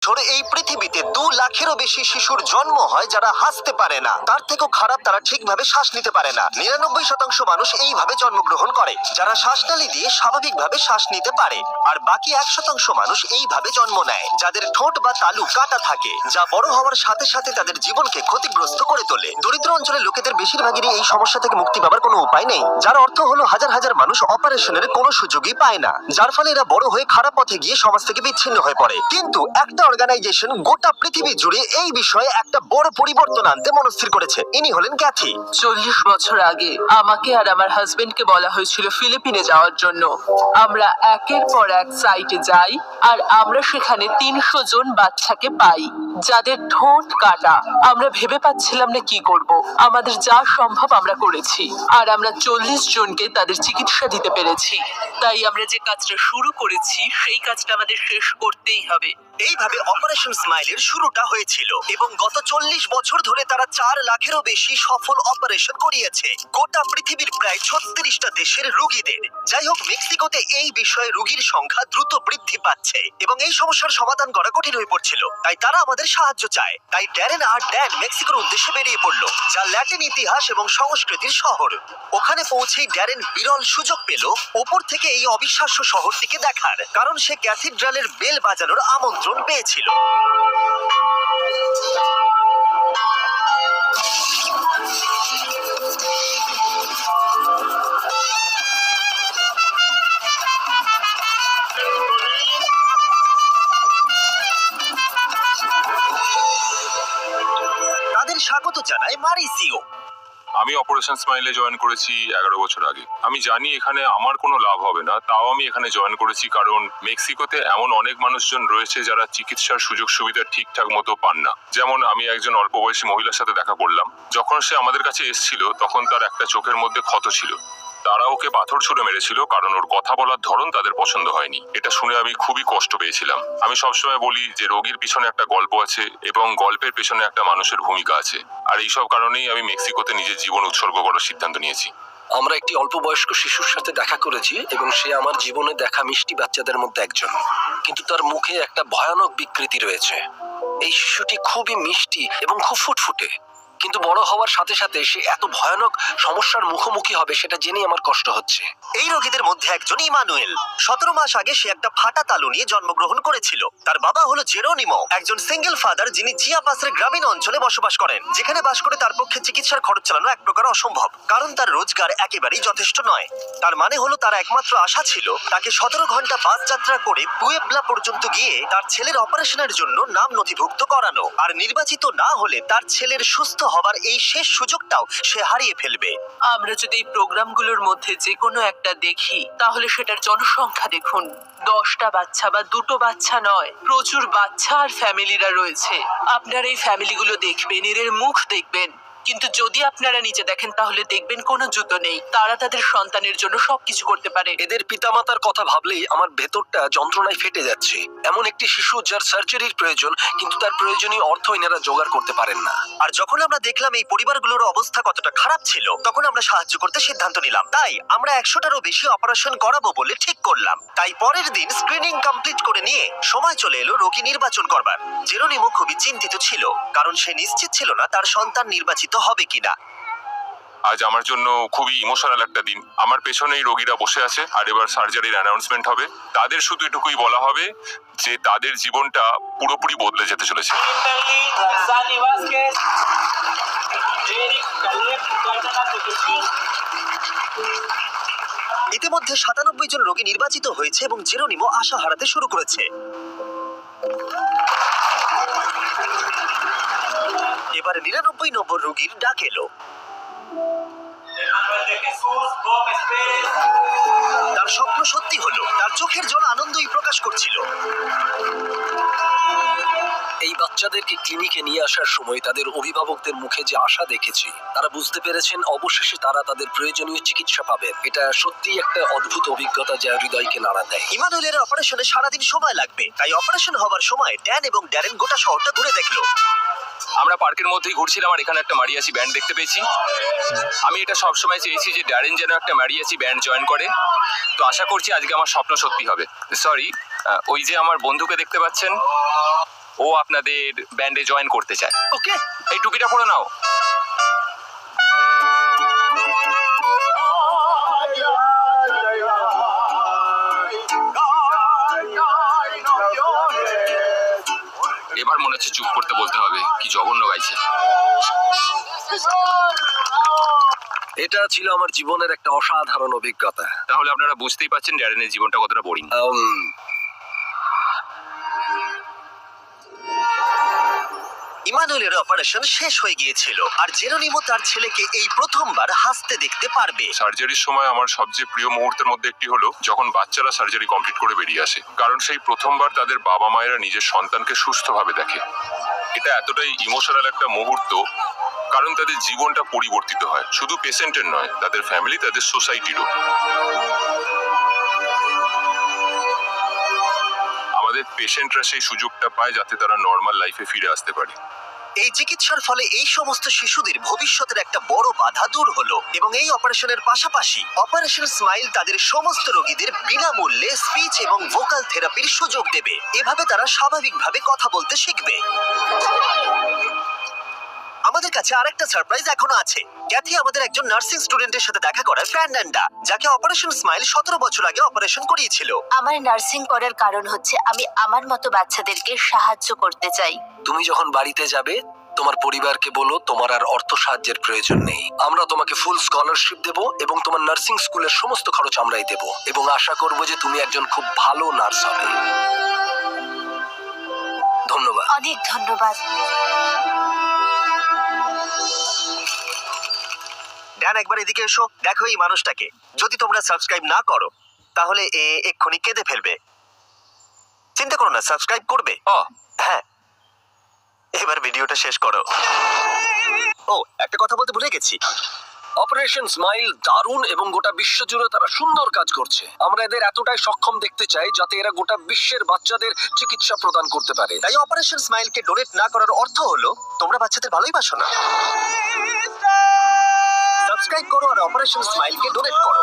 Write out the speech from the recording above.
এই পৃথিবীতে 2 লাখেরও বেশি শিশুর জন্ম হয় যারা হাসতে পারে না। তার থেকেও খারাপ, তারা ঠিকভাবে শ্বাস নিতে পারে না। 99% মানুষ এইভাবে জন্মগ্রহণ করে, যারা শ্বাসনালী দিয়ে স্বাভাবিকভাবে শ্বাস নিতে পারে। আর বাকি 1% মানুষ এইভাবে জন্ম নেয়, যাদের ঠোঁট বা তালু কাটা থাকে, যা বড় হওয়ার সাথে সাথে তাদের জীবনকে ক্ষতিগ্রস্ত করে তোলে। দরিদ্র অঞ্চলের লোকেদের বেশিরভাগেরই এই সমস্যা থেকে মুক্তি পাবার কোনো উপায় নেই, যার অর্থ হলো হাজার হাজার মানুষ অপারেশনের কোনো সুযোগই পায় না, যার ফলে এরা বড় হয়ে খারাপ পথে গিয়ে সমাজ থেকে বিচ্ছিন্ন হয়ে পড়ে। কিন্তু একটা অর্গানাইজেশন গোটা পৃথিবী জুড়ে এই বিষয়ে একটা বড় পরিবর্তন আনতে মনস্থির করেছে। ইনি হলেন ক্যাথি। 40 বছর আগে আমাকে আর আমার হাজবেন্ডকে বলা হয়েছিল ফিলিপিনে যাওয়ার জন্য। আমরা একের পর এক সাইটে যাই আর আমরা সেখানে 300 জন বাচ্চাকে পাই যাদের ঠোঁট কাটা। আমরা ভেবে পাচ্ছিলাম না কি করব। আমাদের যা সম্ভব আমরা করেছি, আর আমরা 40 জনকে তাদের চিকিৎসা দিতে পেরেছি। তাই আমরা যে কাজটা শুরু করেছি সেই কাজটা আমাদের শেষ করতেই হবে। এইভাবে অপারেশন স্মাইলের শুরুটা হয়েছিল এবং গত 40 বছর ধরে তারা 4 লাখেরও বেশি সফল অপারেশন করিয়েছে গোটা পৃথিবীর প্রায় 36টা দেশের রোগীদের। যাই হোক, মেক্সিকোতে এই বিষয়ে রোগীর সংখ্যা দ্রুত বৃদ্ধি পাচ্ছে এবং এই সমস্যার সমাধান করা কঠিন হয়ে পড়ছিল। তাই তারা আমাদের সাহায্য চায়। তাই ড্যারেন আর ড্যান মেক্সিকোর উদ্দেশ্যে বেরিয়ে পড়লো, যা ল্যাটিন ইতিহাস এবং সংস্কৃতির শহর। ওখানে পৌঁছেই ড্যারেন বিরল সুযোগ পেল ওপর থেকে এই অবিশ্বাস্য শহরটিকে দেখার, কারণ সে ক্যাথিড্রালের বেল বাজানোর আমন্ত্রণ পেয়েছিল। তাদের স্বাগত জানায় মারিসিও। আমি অপারেশন স্মাইলে জয়েন করেছি 11 বছর আগে। আমি জানি এখানে আমার কোনো লাভ হবে না, তাও আমি এখানে জয়েন করেছি কারণ মেক্সিকোতে এমন অনেক মানুষজন রয়েছে যারা চিকিৎসার সুযোগ সুবিধা ঠিকঠাক মতো পান না। যেমন আমি একজন অল্প বয়সী মহিলার সাথে দেখা করলাম। যখন সে আমাদের কাছে এসেছিল তখন তার একটা চোখের মধ্যে ক্ষত ছিল। তারা ওকে পাথর ছুঁড়ে মেরেছিল কারণ ওর কথা বলার ধরন তাদের পছন্দ হয়নি। এটা শুনে আমি খুবই কষ্ট পেয়েছিলাম। আমি সবসময় বলি যে রোগীর পিছনে একটা গল্প আছে এবং গল্পের পেছনে একটা মানুষের ভূমিকা আছে। আর এইসব কারণেই আমি মেক্সিকোতে নিজের জীবন উৎসর্গ করার সিদ্ধান্ত নিয়েছি। আমরা একটি অল্প বয়স্ক শিশুর সাথে দেখা করেছি এবং সে আমার জীবনে দেখা মিষ্টি বাচ্চাদের মধ্যে একজন, কিন্তু তার মুখে একটা ভয়ানক বিকৃতি রয়েছে। এই শিশুটি খুবই মিষ্টি এবং খুব ফুটফুটে, কিন্তু বড় হওয়ার সাথে সাথে সে এত ভয়ানক সমস্যার মুখোমুখি হবে সেটা জেনেই আমার কষ্ট হচ্ছে। এই রোগীদের মধ্যে একজন ইমানুয়েল। 17 মাস আগে সে একটা ফাটা তালু নিয়ে জন্মগ্রহণ করেছিল। তার বাবা হলো জেরোনিমো, একজন সিঙ্গেল ফাদার যিনি চিয়াপাসের গ্রামীণ অঞ্চলে বসবাস করেন, যেখানে বাস করে তার পক্ষে চিকিৎসার খরচ চালানো এক প্রকার অসম্ভব, কারণ তার রোজগার একেবারেই যথেষ্ট নয়। তার মানে হলো তার একমাত্র আশা ছিল তাকে 17 ঘন্টা বাস যাত্রা করে পুয়েবলা পর্যন্ত গিয়ে তার ছেলের অপারেশনের জন্য নাম নথিভুক্ত করানো, আর নির্বাচিত না হলে তার ছেলের সুস্থ হবার এই শেষ সুযোগটাও সে হারিয়ে ফেলবে। আমরা যদি এই প্রোগ্রামগুলোর মধ্যে যে কোনো একটা দেখি তাহলে সেটার জনসংখ্যা দেখুন। 10টা বাচ্চা বা 2টো বাচ্চা নয়, প্রচুর বাচ্চা আর ফ্যামিলিরা রয়েছে। আপনারা এই ফ্যামিলিগুলো দেখবেন, এদের মুখ দেখবেন, কিন্তু যদি আপনারা নিচে দেখেন তাহলে দেখবেন কোনো জুতো নেই। তারা তাদের সন্তানের জন্য সবকিছু করতে পারে। এদের পিতামাতার কথা ভাবলেই আমার ভেতরটা যন্ত্রণায় ফেটে যাচ্ছে। এমন একটি শিশু যার সার্জারির প্রয়োজন, কিন্তু তার প্রয়োজনীয় অর্থ এনারা জোগাড় করতে পারেন না। আর যখন আমরা দেখলাম এই পরিবারগুলোর অবস্থা কতটা খারাপ ছিল, তখন আমরা সাহায্য করতে সিদ্ধান্ত নিলাম। তাই আমরা 100টারও বেশি অপারেশন করাবো বলে ঠিক করলাম। তাই পরের দিন স্ক্রিনিং কমপ্লিট করে নিয়ে সময় চলে এলো রোগী নির্বাচন করবার। জেরোনিমো খুবই চিন্তিত ছিল, কারণ সে নিশ্চিত ছিল না তার সন্তান নির্বাচিত হবে কিনা। আজ আমার জন্য খুবই ইমোশনাল একটা দিন। আমার পেছনেই রোগীরা বসে আছে আর এবার সার্জারির অ্যানাউন্সমেন্ট হবে। তাদের শুধু এটুকুই বলা হবে যে তাদের জীবনটা পুরোপুরি বদলে যেতে চলেছে। ইতিমধ্যে 97 জন রোগী নির্বাচিত হয়েছে এবং জেরোনিমো আশা হারাতে শুরু করেছে। এবার 99 নম্বর রোগীর ডাক এলো। তার স্বপ্ন সত্যি হলো, তার চোখের জল আনন্দই প্রকাশ করছিল। এই বাচ্চাদেরকে ক্লিনিকে নিয়ে আসার সময় তাদের অভিভাবকদের মুখে যে আশা দেখেছি, তারা বুঝতে পেরেছেন অবশেষে তারা তাদের প্রয়োজনীয় চিকিৎসা পাবেন। এটা সত্যিই একটা অদ্ভুত অভিজ্ঞতা যা হৃদয়কে নাড়া দেয়। ইমানুয়েলের অপারেশনে সারাদিন সময় লাগবে, তাই অপারেশন হবার সময় ড্যান এবং ড্যারেন গোটা শহরটা ঘুরে দেখলো। আমরা পার্কের মধ্যেই ঘুরছিলাম আর এখানে একটা মারিয়াচি ব্যান্ড দেখতে পেয়েছি। আমি এটা সবসময় চেয়েছি যে ড্যারেন যেন একটা মারিয়াচি ব্যান্ড জয়েন করে, তো আশা করছি আজকে আমার স্বপ্ন সত্যি হবে। সরি, ওই যে আমার বন্ধুকে দেখতে পাচ্ছেন, ও আপনাদের ব্যান্ডে জয়েন করতে চায়। ওকে, এই টুপিটা পরে নাও। এবার মনে হচ্ছে চুপ করতে বলতে হবে, কি জঘন্য গাইছে। এটা ছিল আমার জীবনের একটা অসাধারণ অভিজ্ঞতা। তাহলে আপনারা বুঝতেই পারছেন ড্যারেনের জীবনটা কতটা বোরিং। ইমানুয়েলের অপারেশন শেষ হয়ে গিয়েছিল আর জেরোনিমো তার ছেলেকে এই প্রথমবার হাসতে দেখতে পারবে। সার্জারির সময় আমার সবচেয়ে প্রিয় মুহূর্তের মধ্যে একটি হলো যখন বাচ্চারা সার্জারি কমপ্লিট করে বেরিয়ে আসে, কারণ সেই প্রথমবার তাদের বাবা মায়েরা নিজের সন্তানকে সুস্থভাবে দেখে। এটা এতটাই ইমোশনাল একটা মুহূর্ত, কারণ তাদের জীবনটা পরিবর্তিত হয়, শুধু পেশেন্টের নয়, তাদের ফ্যামিলি, তাদের সোসাইটিরও। আমাদের পেশেন্টরা সেই সুযোগটা পায় যাতে তারা নর্মাল লাইফে ফিরে আসতে পারে। এই চিকিৎসার ফলে এই সমস্ত শিশুদের ভবিষ্যতের একটা বড় বাধা দূর হলো এবং এই অপারেশনের পাশাপাশি অপারেশন স্মাইল তাদের সমস্ত রোগীদের বিনামূল্যে স্পিচ এবং ভোকাল থেরাপির সুযোগ দেবে। এভাবে তারা স্বাভাবিকভাবে কথা বলতে শিখবে। আমাদের কাছে আরেকটা সারপ্রাইজ এখনো আছে। ক্যাথি আমাদের একজন নার্সিং স্টুডেন্টের সাথে দেখা করার ফ্যান্ডান্ডা, যাকে অপারেশন স্মাইল 17 বছর আগে অপারেশন করিয়েছিল। আমার নার্সিং করার কারণ হচ্ছে আমি আমার মতো বাচ্চাদেরকে সাহায্য করতে চাই। তুমি যখন বাড়িতে যাবে তোমার পরিবারকে বলো তোমার আর অর্থ সাহায্যের প্রয়োজন নেই। আমরা তোমাকে ফুল স্কলারশিপ দেব এবং তোমার নার্সিং স্কুলের সমস্ত খরচ আমরাই দেব এবং আশা করব যে তুমি একজন খুব ভালো নার্স হবে। ধন্যবাদ। অনেক ধন্যবাদ। ড্যান, একবার এদিকে এসো, দেখো এই মানুষটাকে। যদি তোমরা সাবস্ক্রাইব না করো তাহলে এ এক্ষুনি কেঁদে ফেলবে। চিন্তা করো না, সাবস্ক্রাইব করবে। হ্যাঁ, এবার ভিডিওটা শেষ করো। ও, একটা কথা বলতে ভুলে গেছি। অপারেশন স্মাইল দারুণ এবং গোটা বিশ্ব জুড়ে তারা সুন্দর কাজ করছে। আমরা এদের এতটাই সক্ষম দেখতে চাই যাতে এরা গোটা বিশ্বের বাচ্চাদের চিকিৎসা প্রদান করতে পারে। তাই অপারেশন স্মাইলকে ডোনেট না করার অর্থ হলো তোমরা বাচ্চাদের ভালোই বাসো না। সাবস্ক্রাইব করো আর অপারেশন স্মাইলকে ডোনেট করো।